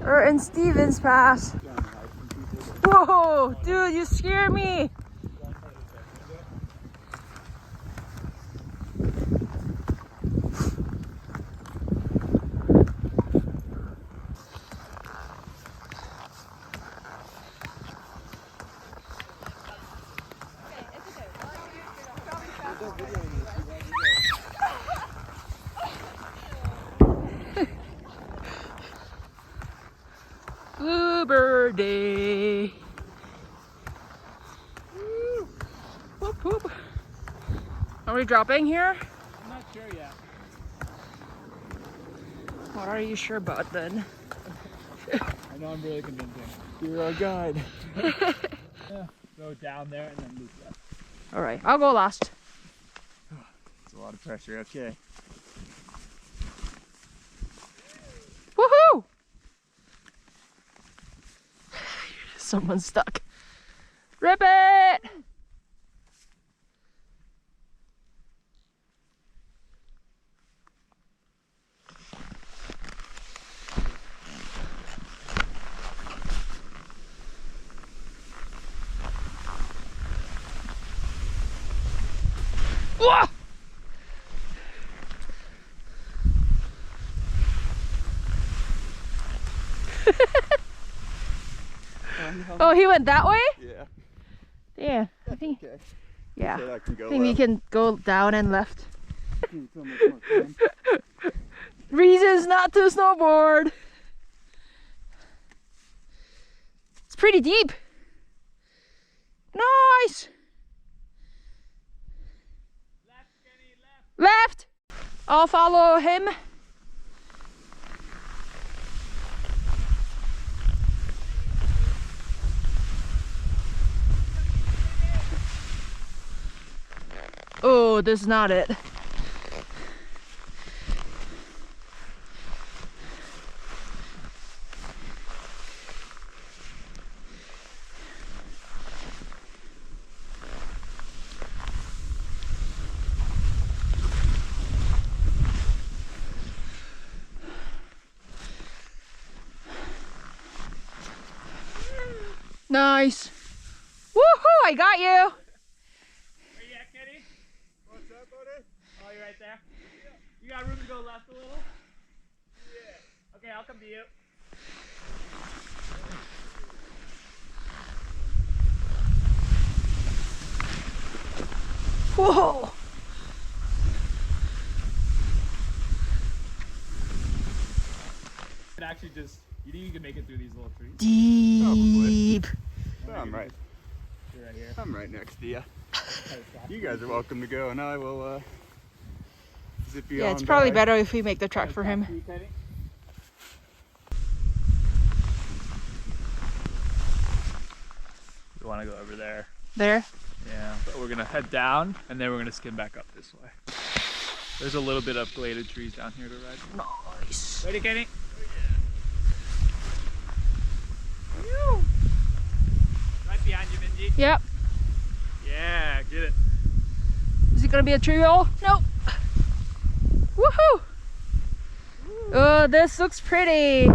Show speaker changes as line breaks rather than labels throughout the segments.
We're in Stevens Pass. Whoa, dude, you scare me. Uber day. Woo. Whoop, whoop. Are we dropping here?
I'm not sure yet.
What are you sure about then?
I know I'm really convincing. You're our guide. Yeah, go down there and then loop left.
Alright, I'll go last.
It's a lot of pressure, okay.
Woohoo! Someone's stuck. Rip it! Whoa! Oh, he went that way?
Yeah.
Yeah, I think.
Okay.
Yeah,
I can go
I think we
left.
can go down and left.
So much more fun.
Reasons not to snowboard. It's pretty deep. Nice.
Left, Kenny, left.
Left. I'll follow him. Oh, this is not it. Nice. Woohoo, I got you.
Where you at, Kenny? What's up, buddy? Oh, you're right there? Yeah. You got room to go left a little? Yeah. Okay, I'll come to you.
Whoa.
It actually just, you think you can make it through these little trees?
Deep.
I'm right. You're right here.
I'm right next to you. You guys are welcome to go, and I will zip you
Yeah,
on
it's probably
by.
better if we make the track for him.
We want to go over there.
There?
Yeah, but we're gonna head down and then we're gonna skim back up this way. There's a little bit of bladed trees down here to ride.
Nice.
Ready, Kenny? Right behind you, Minji.
Yep.
Yeah, get it.
Is it gonna be a tree roll? Nope. Woohoo! Oh, this looks pretty.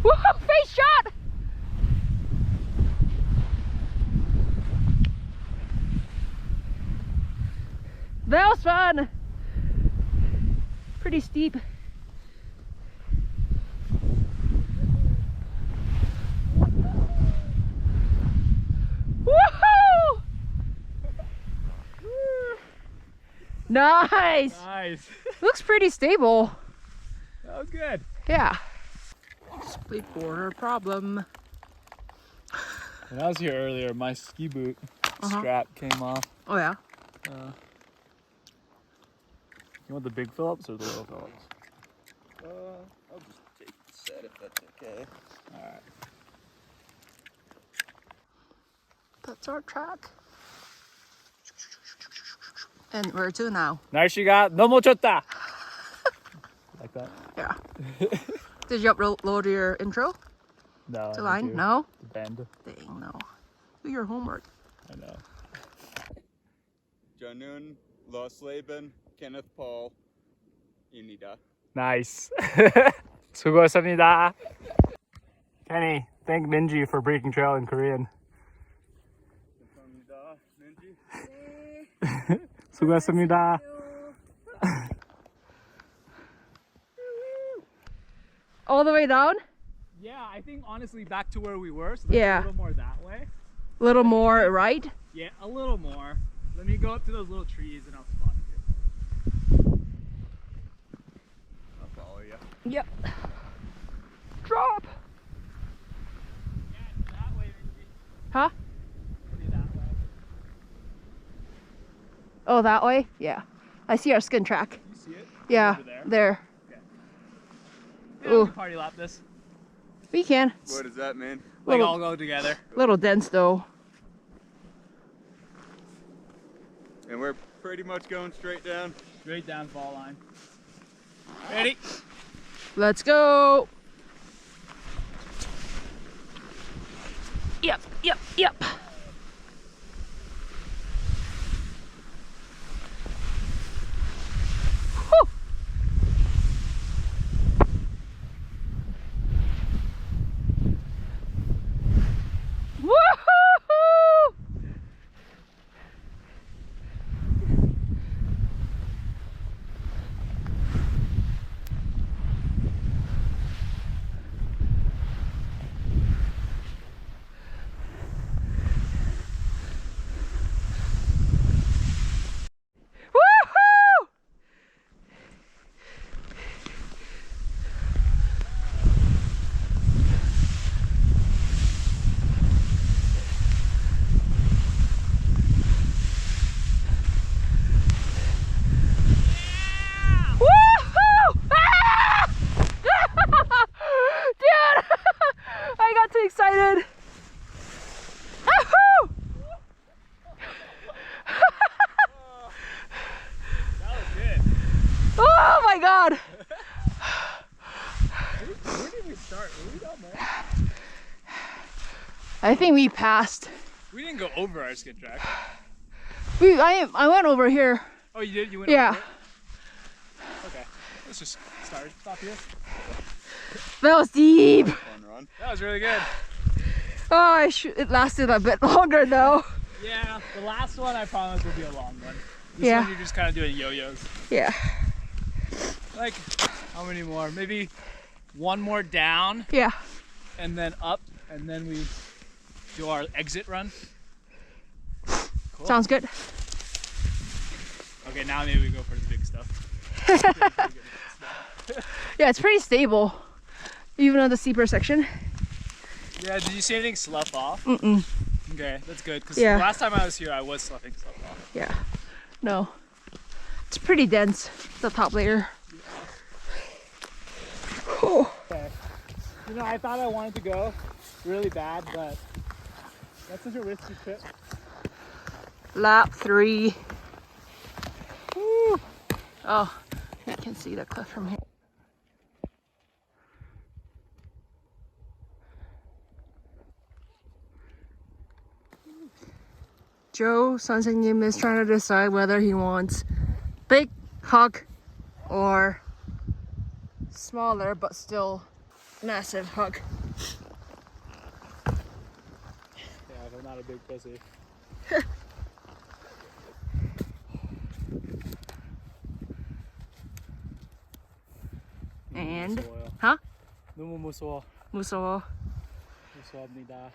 Woohoo! Face shot! That was fun. Pretty steep. Woohoo! Nice.
Nice.
Looks pretty stable.
That was good.
Yeah. Split border problem.
When I was here earlier, my ski boot strap came off.
Oh yeah.
You want the big Phillips or the little Phillips?
I'll just take the set if that's okay.
Alright.
That's our track. And where to now?
날씨가 너무 좋다. Like that?
Yeah. Did you upload your intro
No.
to line? No?
The bend.
Dang, no. Do your homework.
I know.
Janun, Losleben, Kenneth Paul, Unida.
Nice. 수고했습니다. Kenny, thank Minji for breaking trail in Korean. 수고했습니다.
All the way down?
Yeah, I think honestly back to where we were. So
Yeah.
a little more that way.
A little more right?
Yeah, a little more. Let me go up to those little trees and I'll spot you.
I'll follow you.
Yep. Drop!
Yeah, it's that way, Minji.
Huh?
Maybe that way.
Oh, that way? Yeah. I see our skin track.
You see it?
Yeah,
Over there.
there.
Yeah, we
Ooh.
can party lap this.
We can.
What does that mean?
Like
Little-
all go together.
Little dense though.
And we're pretty much going straight down.
Straight down fall line. Ready?
Let's go. Yep, yep, yep. Whew. Woo-hoo-hoo! Woo-hoo! Woo-hoo! Ah! Dude! I got too excited. Ahoo!
That was good.
Oh my god!
Where did we start? Were we down there?
I think we passed.
We didn't go over our skid track.
I went over here.
Oh, you did? You went
Yeah.
over it? Okay. Let's just stop here.
That was deep.
Fun run.
That was really good.
Oh, it lasted a bit longer though.
Yeah, the last one I promise will be a long one. This
Yeah.
one you're just kind of doing yo-yos.
Yeah.
Like, how many more? Maybe one more down
Yeah.
and then up, and then we do our exit run. Cool.
Sounds good.
Okay, now maybe we go for the big stuff.
Yeah, it's pretty stable. Even on the steeper section.
Yeah, did you see anything slough off?
Mm-mm.
Okay, that's good, because
Yeah.
last time I was here, I was sloughing stuff off.
Yeah. No. It's pretty dense, the top layer. Whew.
Okay. You know, I thought I wanted to go really bad, but that's such a risky trip.
Lap 3. Woo. Oh, you can see the cliff from here. Joe 선생님 is trying to decide whether he wants big hug or smaller but still massive hug.
Yeah, I'm not a big pussy.
And
무서워요.
huh?
너무 무서워.
무서워.
무서웁니다.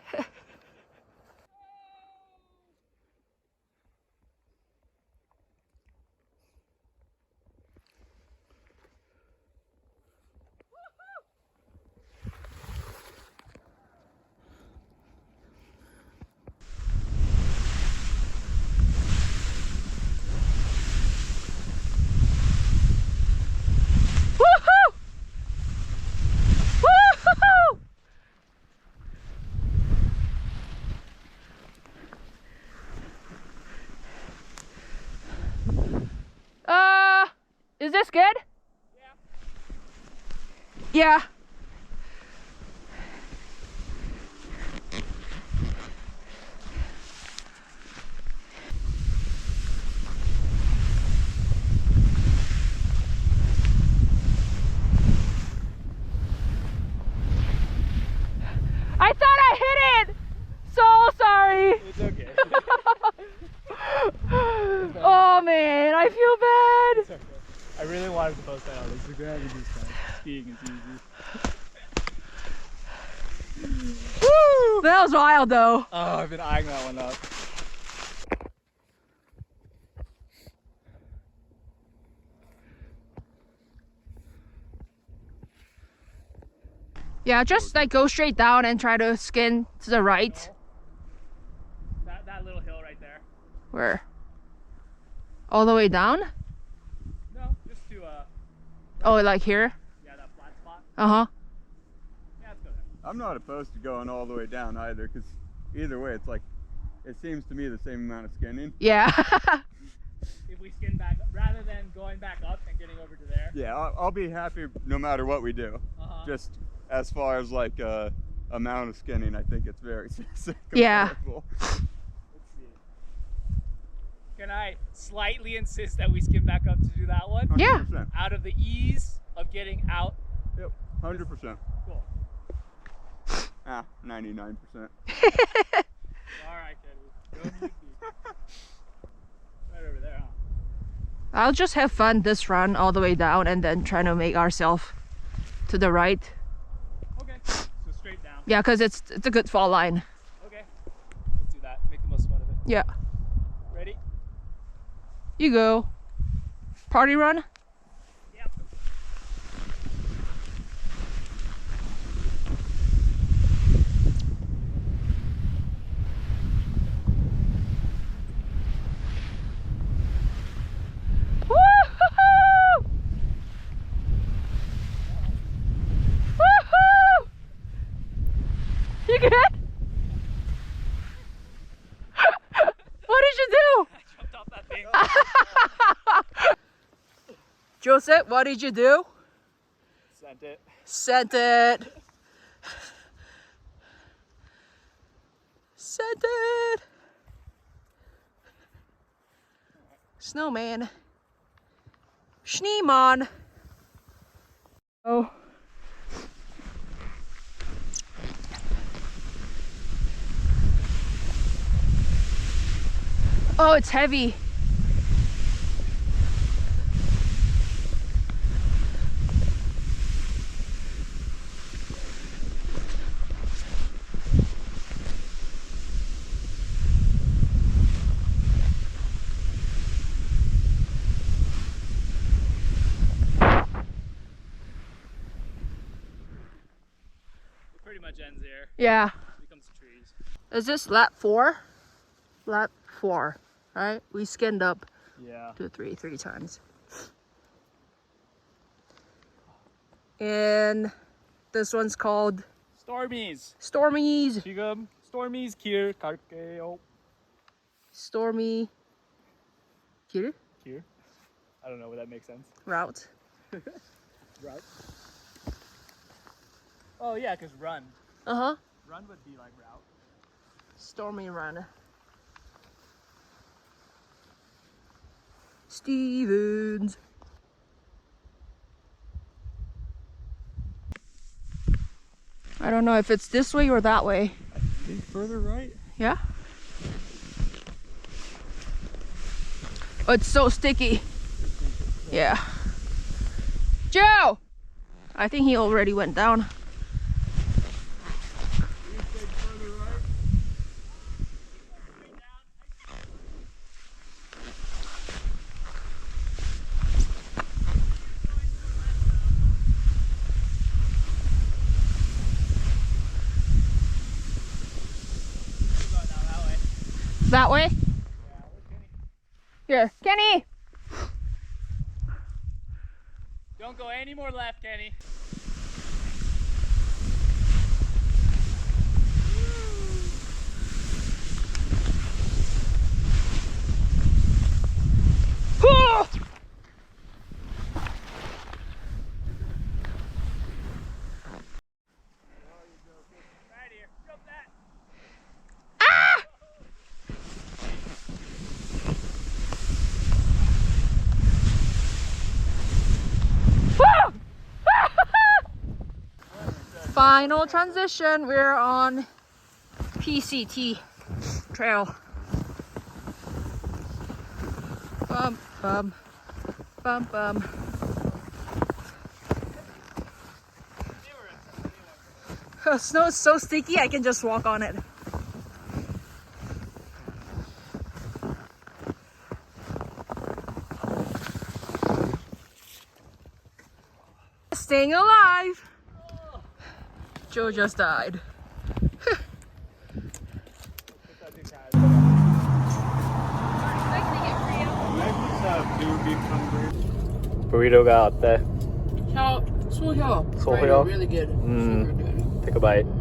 Woohoo! Woohoo! Is this good? Yeah.
driving this time. Skiing is easy.
Woo! That was wild though.
Oh, I've been eyeing that one up.
Yeah, just like go straight down and try to skin to the right.
That little hill right there.
Where? All the way down?
No, just to
Oh, like here?
yeah, that flat spot.
Uh-huh.
Yeah, let's go there.
I'm not opposed to going all the way down either, because either way, it's like, it seems to me the same amount of skinning.
Yeah.
If we skin back, rather than going back up and getting over to there.
Yeah, I'll be happy no matter what we do. Just as far as like amount of skinning, I think it's very
Yeah.
comparable.
Let's see. Can I slightly insist that we skim back up to do that one?
Yeah.
100%.
Out of the ease of getting out.
Yep, 100%.
Cool.
99%.
All right, Kenny. Go music. Right over there, huh?
I'll just have fun this run all the way down and then trying to make ourselves to the right.
Okay. So straight down.
Yeah, because it's a good fall line.
Okay. Let's do that. Make the most fun of it.
Yeah.
Ready?
You go. Party run?
Yep.
Woo-hoo-hoo! Woo-hoo! You good? What did you do?
I jumped off that thing.
Joseph, what did you do?
Sent it.
Sent it. Sent it. Snowman. Schneemann. Oh. Oh, it's heavy.
It pretty much ends here.
Yeah.
It becomes trees.
Is this lap 4? Lap 4, right? We skinned up
Yeah.
3 times. And this one's called
Stormies.
Stormies.
지금 Stormies 길 갈게요.
Stormy 길?
Here. I don't know where that makes sense.
Route.
Route. Oh yeah, because run.
Uh-huh.
Run would be like route.
Stormy run. Stevens. I don't know if it's this way or that way.
I think further right.
Yeah? Oh, it's so sticky. Yeah. Joe! I think he already went down. That way? Here, Kenny!
Don't go any more left, Kenny.
Whew!
Right here. Jump that.
Ah! Woo! Final transition. We're on PCT trail. Bum bum bum bum. Snow is so sticky, I can just walk on it. Staying alive. Joe just died.
Burrito got 어때?
소혀.
소혀?
Really good.
Take a bite.